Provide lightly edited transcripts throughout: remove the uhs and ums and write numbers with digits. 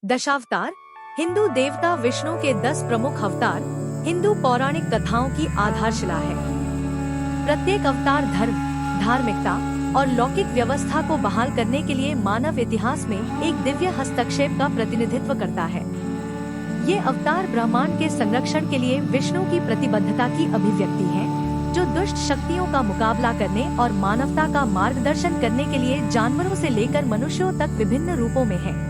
दशावतार हिंदू देवता विष्णु के 10 प्रमुख अवतार हिंदू पौराणिक कथाओं की आधारशिला है। प्रत्येक अवतार धर्म, धार्मिकता और लौकिक व्यवस्था को बहाल करने के लिए मानव इतिहास में एक दिव्य हस्तक्षेप का प्रतिनिधित्व करता है। ये अवतार ब्रह्मांड के संरक्षण के लिए विष्णु की प्रतिबद्धता की अभिव्यक्ति है, जो दुष्ट शक्तियों का मुकाबला करने और मानवता का मार्गदर्शन करने के लिए जानवरों से लेकर मनुष्यों तक विभिन्न रूपों में है।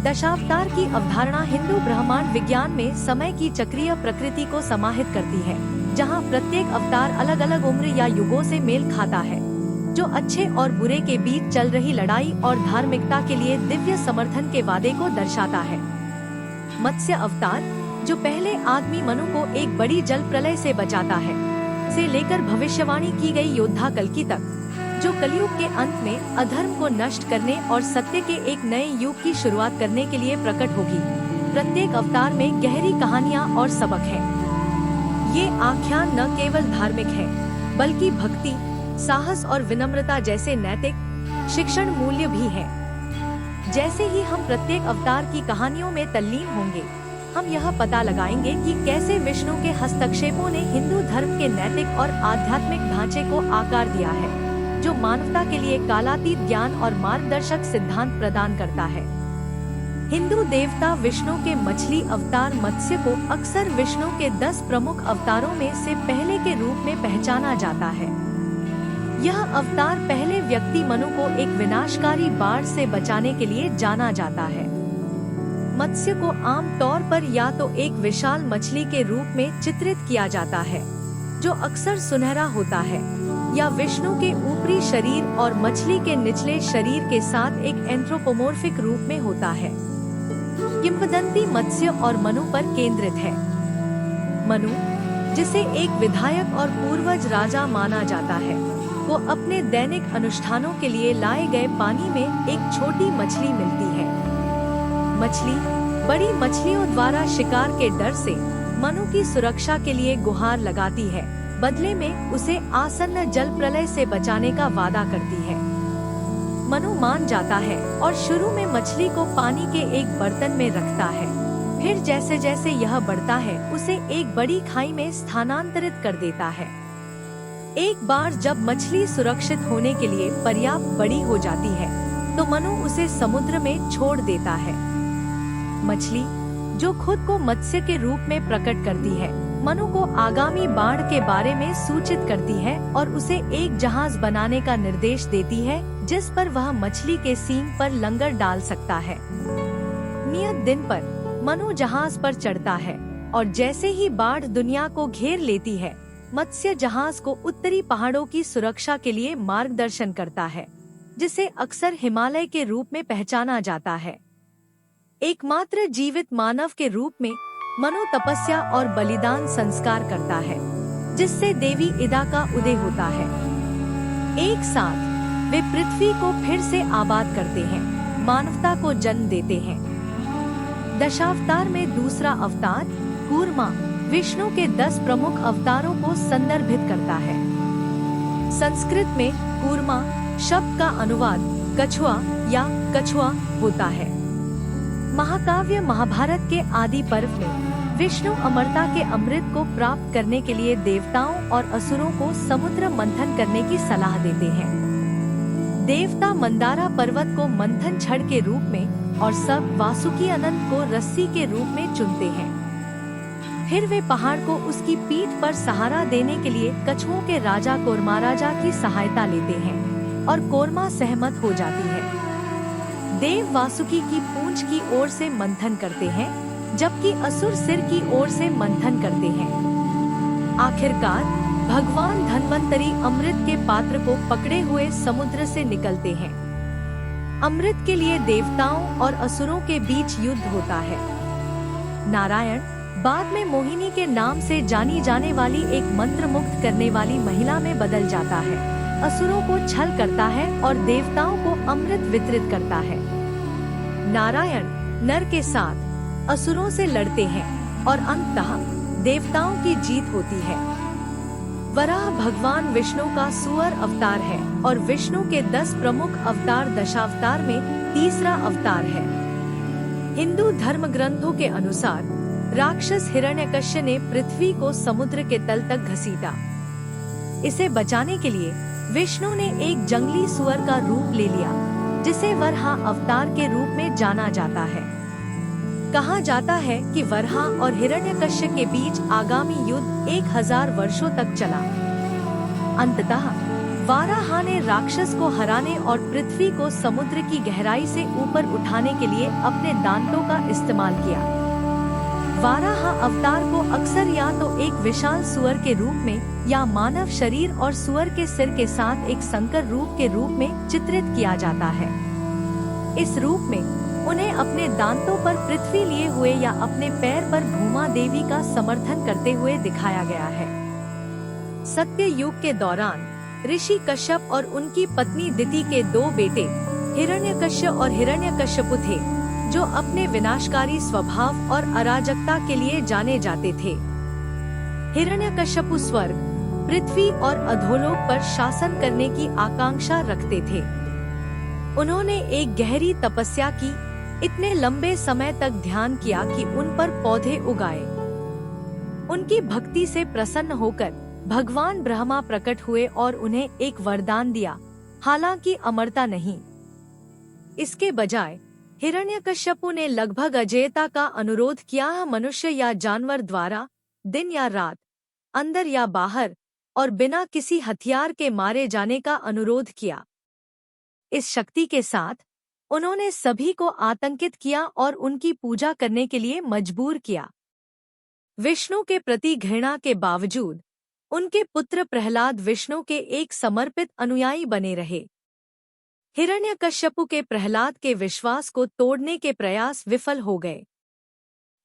दशावतार की अवधारणा हिंदू ब्रह्मांड विज्ञान में समय की चक्रीय प्रकृति को समाहित करती है, जहां प्रत्येक अवतार अलग अलग उम्र या युगों से मेल खाता है, जो अच्छे और बुरे के बीच चल रही लड़ाई और धार्मिकता के लिए दिव्य समर्थन के वादे को दर्शाता है। मत्स्य अवतार, जो पहले आदमी मनु को एक बड़ी जल प्रलय से बचाता है, से लेकर भविष्यवाणी की गई योद्धा कल्कि तक, जो कलयुग के अंत में अधर्म को नष्ट करने और सत्य के एक नए युग की शुरुआत करने के लिए प्रकट होगी। प्रत्येक अवतार में गहरी कहानियाँ और सबक है। ये आख्यान न केवल धार्मिक है, बल्कि भक्ति, साहस और विनम्रता जैसे नैतिक शिक्षण मूल्य भी है। जैसे ही हम प्रत्येक अवतार की कहानियों में तल्लीन होंगे, हम यह पता लगाएंगे कि कैसे विष्णु के हस्तक्षेपों ने हिंदू धर्म के नैतिक और आध्यात्मिक ढांचे को आकार दिया है, जो मानवता के लिए कालातीत ज्ञान और मार्गदर्शक सिद्धांत प्रदान करता है। हिंदू देवता विष्णु के मछली अवतार मत्स्य को अक्सर विष्णु के 10 प्रमुख अवतारों में से पहले के रूप में पहचाना जाता है। यह अवतार पहले व्यक्ति मनु को एक विनाशकारी बाढ़ से बचाने के लिए जाना जाता है। मत्स्य को आम तौर पर या तो एक विशाल मछली के रूप में चित्रित किया जाता है, जो अक्सर सुनहरा होता है, या विष्णु के ऊपरी शरीर और मछली के निचले शरीर के साथ एक एंथ्रोपोमोर्फिक रूप में होता है। किंवदंती मत्स्य और मनु पर केंद्रित है। मनु, जिसे एक विधायक और पूर्वज राजा माना जाता है, को अपने दैनिक अनुष्ठानों के लिए लाए गए पानी में एक छोटी मछली मिलती है। मछली बड़ी मछलियों द्वारा शिकार के डर से मनु की सुरक्षा के लिए गुहार लगाती है, बदले में उसे आसन्न जल प्रलय से बचाने का वादा करती है। मनु मान जाता है और शुरू में मछली को पानी के एक बर्तन में रखता है। फिर जैसे जैसे यह बढ़ता है, उसे एक बड़ी खाई में स्थानांतरित कर देता है। एक बार जब मछली सुरक्षित होने के लिए पर्याप्त बड़ी हो जाती है, तो मनु उसे समुद्र में छोड़ देता है। मछली, जो खुद को मत्स्य के रूप में प्रकट करती है, मनु को आगामी बाढ़ के बारे में सूचित करती है और उसे एक जहाज बनाने का निर्देश देती है, जिस पर वह मछली के सींग पर लंगर डाल सकता है। नियत दिन पर मनु जहाज पर चढ़ता है और जैसे ही बाढ़ दुनिया को घेर लेती है, मत्स्य जहाज को उत्तरी पहाड़ों की सुरक्षा के लिए मार्गदर्शन करता है, जिसे अक्सर हिमालय के रूप में पहचाना जाता है। एकमात्र जीवित मानव के रूप में मनु तपस्या और बलिदान संस्कार करता है, जिससे देवी इदा का उदय होता है। एक साथ वे पृथ्वी को फिर से आबाद करते हैं, मानवता को जन्म देते हैं। दशावतार में दूसरा अवतार कूर्मा विष्णु के 10 प्रमुख अवतारों को संदर्भित करता है। संस्कृत में कूर्मा शब्द का अनुवाद कछुआ या कछुआ होता है। महाकाव्य महाभारत के आदि पर्व में विष्णु अमरता के अमृत को प्राप्त करने के लिए देवताओं और असुरों को समुद्र मंथन करने की सलाह देते हैं। देवता मंदारा पर्वत को मंथन छड़ के रूप में और सब वासुकी अनंत को रस्सी के रूप में चुनते हैं। फिर वे पहाड़ को उसकी पीठ पर सहारा देने के लिए कछुओं के राजा कोरमाराजा की सहायता लेते हैं और कोरमा सहमत हो जाती है। देव वासुकी की पूंछ की ओर से मंथन करते हैं, जबकि असुर सिर की ओर से मंथन करते हैं। आखिरकार भगवान धन्वंतरी अमृत के पात्र को पकड़े हुए समुद्र से निकलते हैं। अमृत के लिए देवताओं और असुरों के बीच युद्ध होता है। नारायण बाद में मोहिनी के नाम से जानी जाने वाली एक मंत्र मुग्ध करने वाली महिला में बदल जाता है, असुरों को छल करता है और देवताओं को अमृत वितरित करता है। नारायण नर के साथ असुरों से लड़ते हैं और अंततः देवताओं की जीत होती है। वराह भगवान विष्णु का सुअर अवतार है और विष्णु के 10 प्रमुख अवतार दशावतार में तीसरा अवतार है। हिंदू धर्म ग्रंथों के अनुसार राक्षस हिरण्यकश्यप ने पृथ्वी को समुद्र के तल तक घसीटा। इसे बचाने के लिए विष्णु ने एक जंगली सुअर का रूप ले लिया, जिसे वराह अवतार के रूप में जाना जाता है। कहा जाता है कि वराह और हिरण्यकश्यप के बीच आगामी युद्ध 1000 वर्षों तक चला। अंततः वाराह ने राक्षस को हराने और पृथ्वी को समुद्र की गहराई से ऊपर उठाने के लिए अपने दांतों का इस्तेमाल किया। वाराह अवतार को अक्सर या तो एक विशाल सुअर के रूप में या मानव शरीर और सुअर के सिर के साथ एक संकर रूप के रूप में चित्रित किया जाता है। इस रूप में उन्हें अपने दांतों पर पृथ्वी लिए हुए या अपने पैर पर भूमा देवी का समर्थन करते हुए दिखाया गया है। सत्य युग के दौरान ऋषि कश्यप और उनकी पत्नी दिति के 2 बेटे हिरण्यकश्यप और हिरण्यकश्यपु थे, जो अपने विनाशकारी स्वभाव और अराजकता के लिए जाने जाते थे। हिरण्यकश्यपु स्वर्ग, पृथ्वी और अधोलोक पर शासन करने की आकांक्षा रखते थे। उन्होंने एक गहरी तपस्या की, इतने लंबे समय तक ध्यान किया कि उन पर पौधे उगाए। उनकी भक्ति से प्रसन्न होकर भगवान ब्रह्मा प्रकट हुए और उन्हें एक वरदान दिया, हालांकि अमरता नहीं। इसके बजाय हिरण्यकश्यपु ने लगभग अजेयता का अनुरोध किया, मनुष्य या जानवर द्वारा दिन या रात, अंदर या बाहर और बिना किसी हथियार के मारे जाने का अनुरोध किया। इस शक्ति के साथ उन्होंने सभी को आतंकित किया और उनकी पूजा करने के लिए मजबूर किया। विष्णु के प्रति घृणा के बावजूद उनके पुत्र प्रहलाद विष्णु के एक समर्पित अनुयायी बने रहे। हिरण्यकश्यपु के प्रहलाद के विश्वास को तोड़ने के प्रयास विफल हो गए।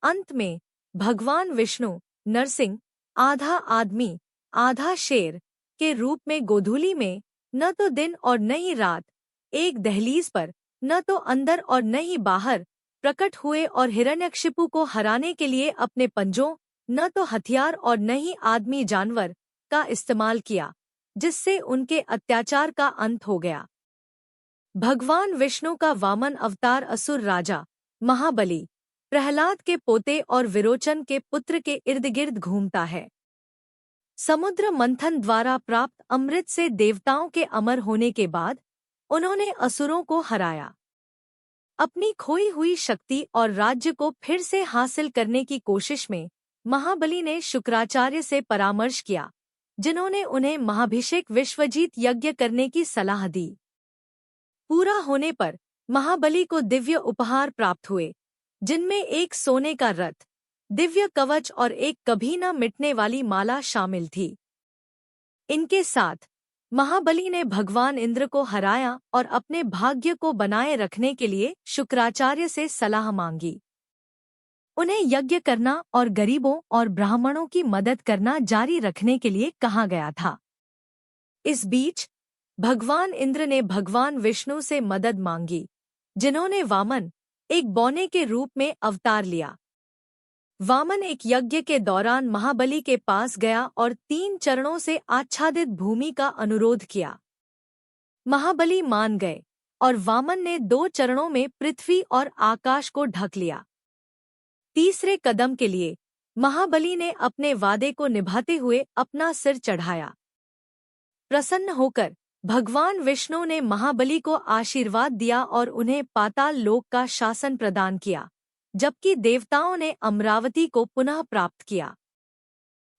अंत में भगवान विष्णु नरसिंह, आधा आदमी आधा शेर के रूप में गोधूली में, न तो दिन और न ही रात, एक दहलीज पर, न तो अंदर और न ही बाहर प्रकट हुए और हिरण्यकशिपु को हराने के लिए अपने पंजों, न तो हथियार और न ही आदमी जानवर का इस्तेमाल किया, जिससे उनके अत्याचार का अंत हो गया। भगवान विष्णु का वामन अवतार असुर राजा महाबली प्रहलाद के पोते और विरोचन के पुत्र के इर्द गिर्द घूमता है। समुद्र मंथन द्वारा प्राप्त अमृत से देवताओं के अमर होने के बाद उन्होंने असुरों को हराया। अपनी खोई हुई शक्ति और राज्य को फिर से हासिल करने की कोशिश में महाबली ने शुक्राचार्य से परामर्श किया, जिन्होंने उन्हें महाभिषेक विश्वजीत यज्ञ करने की सलाह दी। पूरा होने पर महाबली को दिव्य उपहार प्राप्त हुए, जिनमें एक सोने का रथ, दिव्य कवच और एक कभी न मिटने वाली माला शामिल थी। इनके साथ महाबली ने भगवान इंद्र को हराया और अपने भाग्य को बनाए रखने के लिए शुक्राचार्य से सलाह मांगी। उन्हें यज्ञ करना और गरीबों और ब्राह्मणों की मदद करना जारी रखने के लिए कहा गया था। इस बीच भगवान इंद्र ने भगवान विष्णु से मदद मांगी, जिन्होंने वामन, एक बौने के रूप में अवतार लिया। वामन एक यज्ञ के दौरान महाबली के पास गया और 3 चरणों से आच्छादित भूमि का अनुरोध किया। महाबली मान गए और वामन ने 2 चरणों में पृथ्वी और आकाश को ढक लिया। तीसरे कदम के लिए महाबली ने अपने वादे को निभाते हुए अपना सिर चढ़ाया। प्रसन्न होकर भगवान विष्णु ने महाबली को आशीर्वाद दिया और उन्हें पाताल लोक का शासन प्रदान किया, जबकि देवताओं ने अमरावती को पुनः प्राप्त किया।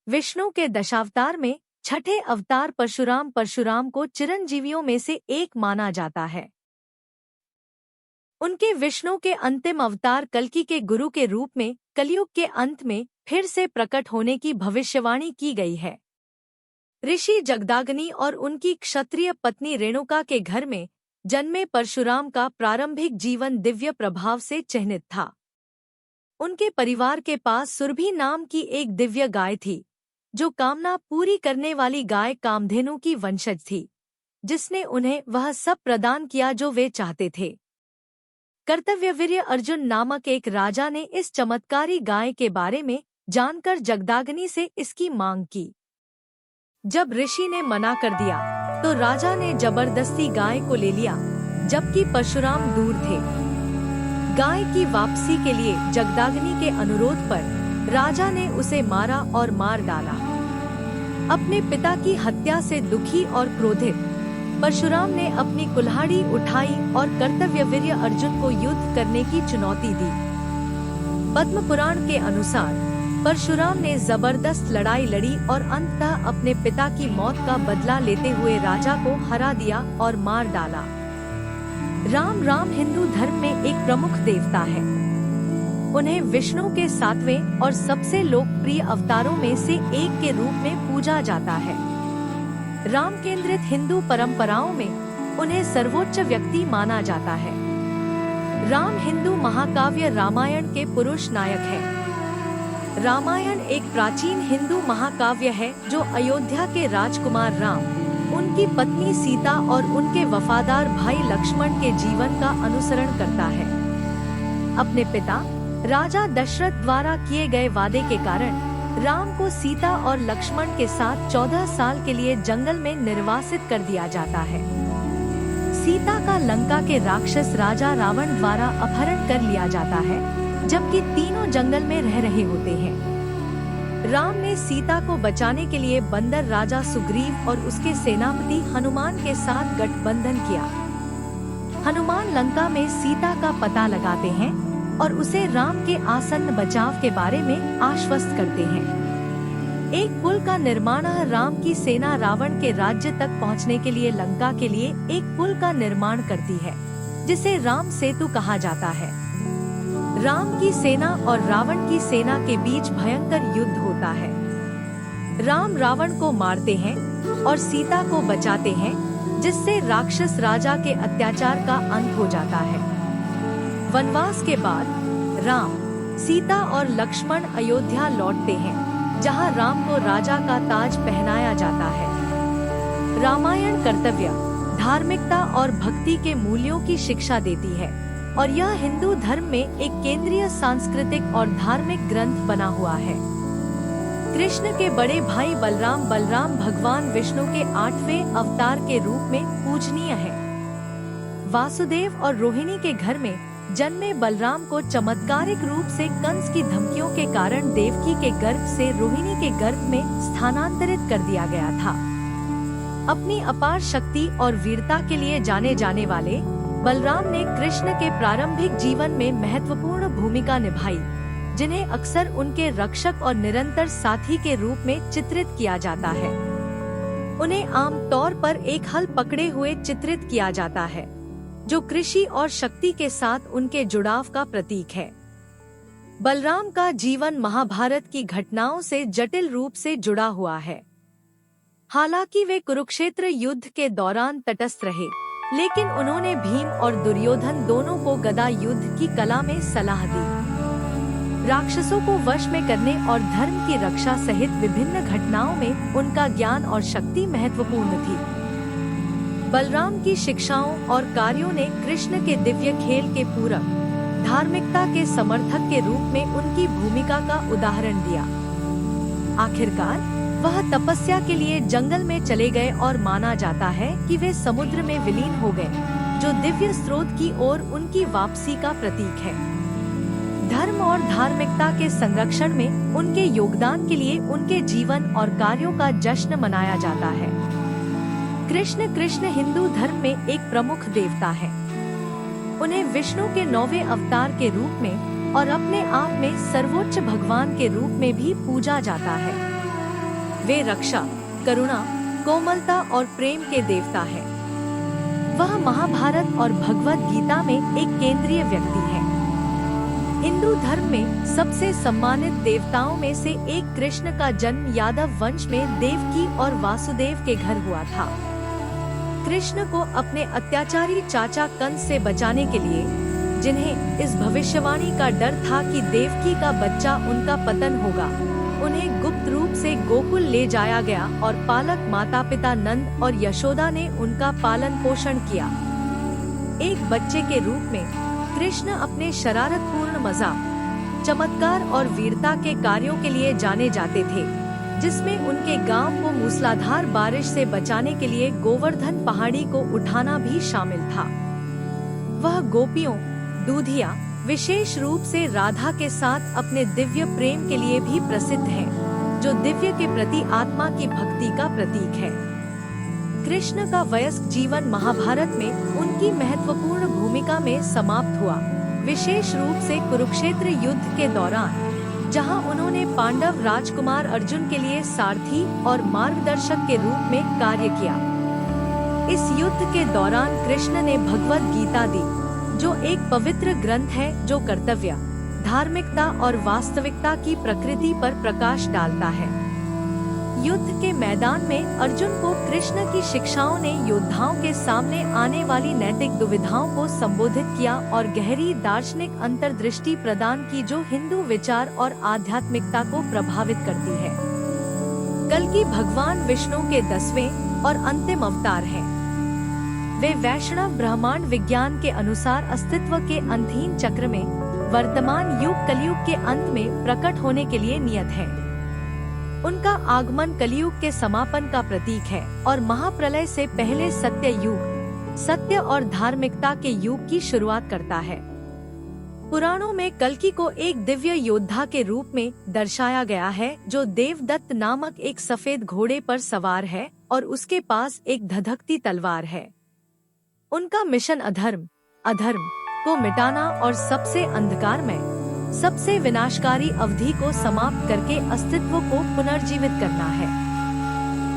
विष्णु के दशावतार में छठे अवतार परशुराम को चिरंजीवियों में से एक माना जाता है। उनके विष्णु के अंतिम अवतार कल्कि के गुरु के रूप में कलयुग के अंत में फिर से प्रकट होने की भविष्यवाणी की गई है। ऋषि जगदाग्नि और उनकी क्षत्रिय पत्नी रेणुका के घर में जन्मे परशुराम का प्रारंभिक जीवन दिव्य प्रभाव से चिह्नित था। उनके परिवार के पास सुरभि नाम की एक दिव्य गाय थी, जो कामना पूरी करने वाली गाय कामधेनु की वंशज थी, जिसने उन्हें वह सब प्रदान किया जो वे चाहते थे। कर्तव्यवीर्य अर्जुन नामक एक राजा ने इस चमत्कारी गाय के बारे में जानकर जगदाग्नि से इसकी मांग की। जब ऋषि ने मना कर दिया तो राजा ने जबरदस्ती गाय को ले लिया, जबकि परशुराम दूर थे। गाय की वापसी के लिए जगदाग्नि के अनुरोध पर राजा ने उसे मारा और मार डाला। अपने पिता की हत्या से दुखी और क्रोधित परशुराम ने अपनी कुल्हाड़ी उठाई और कर्तव्यवीर्य अर्जुन को युद्ध करने की चुनौती दी। पद्म पुराण के अनुसार परशुराम ने जबरदस्त लड़ाई लड़ी और अंततः अपने पिता की मौत का बदला लेते हुए राजा को हरा दिया और मार डाला। राम हिंदू धर्म में एक प्रमुख देवता है। उन्हें विष्णु के 7वें और सबसे लोकप्रिय अवतारों में से एक के रूप में पूजा जाता है। राम केंद्रित हिंदू परंपराओं में उन्हें सर्वोच्च व्यक्ति माना जाता है। राम हिंदू महाकाव्य रामायण के पुरुष नायक हैं। रामायण एक प्राचीन हिंदू महाकाव्य है जो अयोध्या के राजकुमार राम, उनकी पत्नी सीता और उनके वफादार भाई लक्ष्मण के जीवन का अनुसरण करता है। अपने पिता राजा दशरथ द्वारा किए गए वादे के कारण राम को सीता और लक्ष्मण के साथ 14 साल के लिए जंगल में निर्वासित कर दिया जाता है। सीता का लंका के राक्षस राजा रावण द्वारा अपहरण कर लिया जाता है, जबकि तीनों जंगल में रह रहे होते हैं। राम ने सीता को बचाने के लिए बंदर राजा सुग्रीव और उसके सेनापति हनुमान के साथ गठबंधन किया। हनुमान लंका में सीता का पता लगाते हैं और उसे राम के आसन्न बचाव के बारे में आश्वस्त करते हैं। एक पुल का निर्माण राम की सेना रावण के राज्य तक पहुंचने के लिए लंका के लिए एक पुल का निर्माण करती है, जिसे राम सेतु कहा जाता है। राम की सेना और रावण की सेना के बीच भयंकर युद्ध होता है। राम रावण को मारते हैं और सीता को बचाते हैं, जिससे राक्षस राजा के अत्याचार का अंत हो जाता है। वनवास के बाद राम, सीता और लक्ष्मण अयोध्या लौटते हैं, जहां राम को राजा का ताज पहनाया जाता है। रामायण कर्तव्य, धार्मिकता और भक्ति के मूल्यों की शिक्षा देती है और यह हिंदू धर्म में एक केंद्रीय सांस्कृतिक और धार्मिक ग्रंथ बना हुआ है। कृष्ण के बड़े भाई बलराम भगवान विष्णु के 8वें अवतार के रूप में पूजनीय है। वासुदेव और रोहिणी के घर में जन्मे बलराम को चमत्कारिक रूप से कंस की धमकियों के कारण देवकी के गर्भ से रोहिणी के गर्भ में स्थानांतरित कर दिया गया था। अपनी अपार शक्ति और वीरता के लिए जाने जाने वाले बलराम ने कृष्ण के प्रारंभिक जीवन में महत्वपूर्ण भूमिका निभाई, जिन्हें अक्सर उनके रक्षक और निरंतर साथी के रूप में चित्रित किया जाता है। उन्हें आमतौर पर एक हल पकड़े हुए चित्रित किया जाता है, जो कृषि और शक्ति के साथ उनके जुड़ाव का प्रतीक है। बलराम का जीवन महाभारत की घटनाओं से जटिल रूप से जुड़ा हुआ है। हालांकि वे कुरुक्षेत्र युद्ध के दौरान तटस्थ रहे, लेकिन उन्होंने भीम और दुर्योधन दोनों को गदा युद्ध की कला में सलाह दी। राक्षसों को वश में करने और धर्म की रक्षा सहित विभिन्न घटनाओं में उनका ज्ञान और शक्ति महत्वपूर्ण थी। बलराम की शिक्षाओं और कार्यों ने कृष्ण के दिव्य खेल के पूरक, धार्मिकता के समर्थक के रूप में उनकी भूमिका का उदाहरण दिया। आखिरकार वह तपस्या के लिए जंगल में चले गए और माना जाता है कि वे समुद्र में विलीन हो गए, जो दिव्य स्रोत की ओर उनकी वापसी का प्रतीक है। धर्म और धार्मिकता के संरक्षण में उनके योगदान के लिए उनके जीवन और कार्यों का जश्न मनाया जाता है। कृष्ण हिंदू धर्म में एक प्रमुख देवता है। उन्हें विष्णु के 9वें अवतार के रूप में और अपने आप में सर्वोच्च भगवान के रूप में भी पूजा जाता है। वे रक्षा, करुणा, कोमलता और प्रेम के देवता हैं। वह महाभारत और भगवद गीता में एक केंद्रीय व्यक्ति है। हिंदू धर्म में सबसे सम्मानित देवताओं में से एक कृष्ण का जन्म यादव वंश में देवकी और वासुदेव के घर हुआ था। कृष्ण को अपने अत्याचारी चाचा कंस से बचाने के लिए, जिन्हें इस भविष्यवाणी का डर था कि देवकी का बच्चा उनका पतन होगा, उन्हें गुप्त रूप से गोकुल ले जाया गया और पालक माता पिता नंद और यशोदा ने उनका पालन पोषण किया। एक बच्चे के रूप में कृष्ण अपने शरारतपूर्ण मजाक, चमत्कार और वीरता के कार्यों के लिए जाने जाते थे, जिसमें उनके गांव को मूसलाधार बारिश से बचाने के लिए गोवर्धन पहाड़ी को उठाना भी शामिल था। वह गोपियों, दूधिया, विशेष रूप से राधा के साथ अपने दिव्य प्रेम के लिए भी प्रसिद्ध है, जो दिव्य के प्रति आत्मा की भक्ति का प्रतीक है। कृष्ण का वयस्क जीवन महाभारत में उनकी महत्वपूर्ण भूमिका में समाप्त हुआ, विशेष रूप से कुरुक्षेत्र युद्ध के दौरान, जहां उन्होंने पांडव राजकुमार अर्जुन के लिए सारथी और मार्गदर्शक के रूप में कार्य किया। इस युद्ध के दौरान कृष्ण ने भगवद गीता दी, जो एक पवित्र ग्रंथ है जो कर्तव्य, धार्मिकता और वास्तविकता की प्रकृति पर प्रकाश डालता है। युद्ध के मैदान में अर्जुन को कृष्ण की शिक्षाओं ने योद्धाओं के सामने आने वाली नैतिक दुविधाओं को संबोधित किया और गहरी दार्शनिक अंतर्दृष्टि प्रदान की, जो हिंदू विचार और आध्यात्मिकता को प्रभावित करती है। कल्कि भगवान विष्णु के 10वें और अंतिम अवतार हैं। वे वैष्णव ब्रह्मांड विज्ञान के अनुसार अस्तित्व के अंतहीन चक्र में वर्तमान युग कलयुग के अंत में प्रकट होने के लिए नियत है। उनका आगमन कलयुग के समापन का प्रतीक है और महाप्रलय से पहले सत्य युग, सत्य और धार्मिकता के युग की शुरुआत करता है। पुराणों में कल्कि को एक दिव्य योद्धा के रूप में दर्शाया गया है, जो देवदत्त नामक एक सफेद घोड़े पर सवार है और उसके पास एक धधकती तलवार है। उनका मिशन अधर्म को मिटाना और सबसे अंधकारमय, सबसे विनाशकारी अवधि को समाप्त करके अस्तित्व को पुनर्जीवित करना है।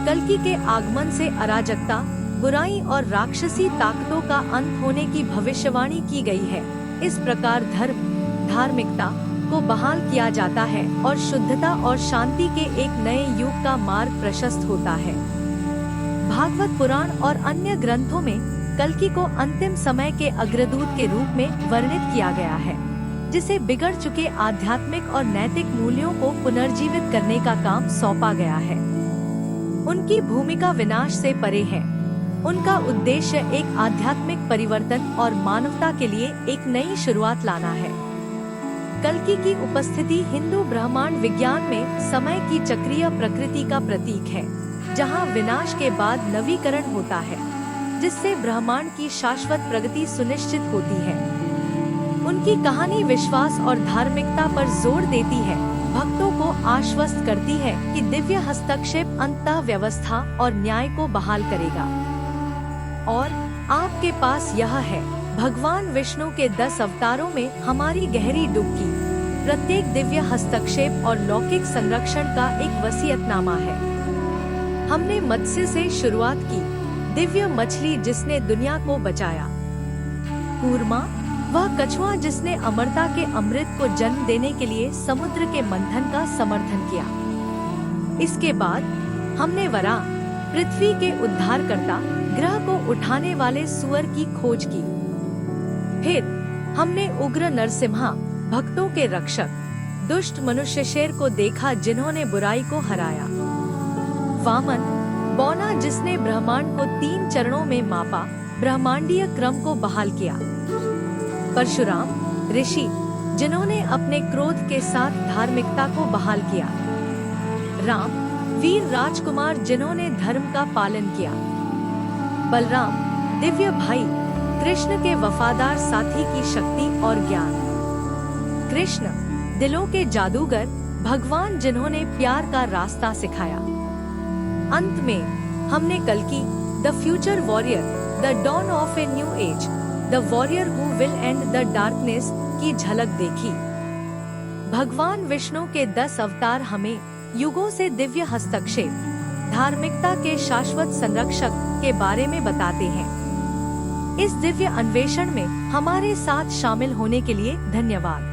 कल्कि के आगमन से अराजकता, बुराई और राक्षसी ताकतों का अंत होने की भविष्यवाणी की गई है। इस प्रकार धर्म, धार्मिकता को बहाल किया जाता है और शुद्धता और शांति के एक नए युग का मार्ग प्रशस्त होता है। भागवत पुराण और अन्य ग्रंथों में कल्कि को अंतिम समय के अग्रदूत के रूप में वर्णित किया गया है, जिसे बिगड़ चुके आध्यात्मिक और नैतिक मूल्यों को पुनर्जीवित करने का काम सौंपा गया है। उनकी भूमिका विनाश से परे है। उनका उद्देश्य एक आध्यात्मिक परिवर्तन और मानवता के लिए एक नई शुरुआत लाना है। कल्कि की उपस्थिति हिंदू ब्रह्मांड विज्ञान में समय की चक्रीय प्रकृति का प्रतीक है, जहां विनाश के बाद नवीकरण होता है, जिससे ब्रह्मांड की शाश्वत प्रगति सुनिश्चित होती है। उनकी कहानी विश्वास और धार्मिकता पर जोर देती है, भक्तों को आश्वस्त करती है कि दिव्य हस्तक्षेप अंततः व्यवस्था और न्याय को बहाल करेगा। और आपके पास यह है, भगवान विष्णु के 10 अवतारों में हमारी गहरी डुबकी, प्रत्येक दिव्य हस्तक्षेप और लौकिक संरक्षण का एक वसीयतनामा है। हमने मत्स्य से शुरुआत की, दिव्य मछली जिसने दुनिया को बचाया, कूर्मा वह कछुआ जिसने अमरता के अमृत को जन्म देने के लिए समुद्र के मंथन का समर्थन किया। इसके बाद हमने वराह, पृथ्वी के उद्धारकर्ता, ग्रह को उठाने वाले सुअर की खोज की। फिर हमने उग्र नरसिम्हा, भक्तों के रक्षक, दुष्ट मनुष्य शेर को देखा जिन्होंने बुराई को हराया। वामन, बौना जिसने ब्रह्मांड को 3 चरणों में मापा, ब्रह्मांडीय क्रम को बहाल किया। परशुराम, ऋषि जिन्होंने अपने क्रोध के साथ धार्मिकता को बहाल किया। राम, वीर राजकुमार जिन्होंने धर्म का पालन किया। बलराम, दिव्य भाई, कृष्ण के वफादार साथी की शक्ति और ज्ञान। कृष्ण, दिलों के जादूगर, भगवान जिन्होंने प्यार का रास्ता सिखाया। अंत में हमने कल्कि, the future warrior, the dawn of a new age, the warrior who will end the darkness की झलक देखी। भगवान विष्णु के 10 अवतार हमें युगों से दिव्य हस्तक्षेप, धार्मिकता के शाश्वत संरक्षक के बारे में बताते हैं। इस दिव्य अन्वेषण में हमारे साथ शामिल होने के लिए धन्यवाद।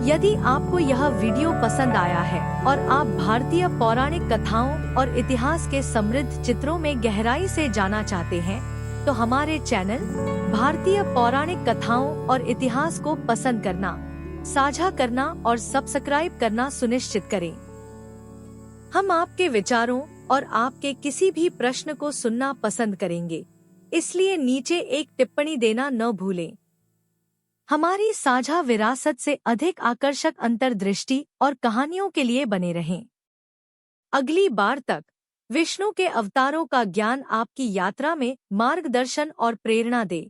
यदि आपको यह वीडियो पसंद आया है और आप भारतीय पौराणिक कथाओं और इतिहास के समृद्ध चित्रों में गहराई से जाना चाहते हैं, तो हमारे चैनल भारतीय पौराणिक कथाओं और इतिहास को पसंद करना, साझा करना और सब्सक्राइब करना सुनिश्चित करें। हम आपके विचारों और आपके किसी भी प्रश्न को सुनना पसंद करेंगे, इसलिए नीचे एक टिप्पणी देना न भूलें। हमारी साझा विरासत से अधिक आकर्षक अंतर्दृष्टि और कहानियों के लिए बने रहें। अगली बार तक विष्णु के अवतारों का ज्ञान आपकी यात्रा में मार्गदर्शन और प्रेरणा दे।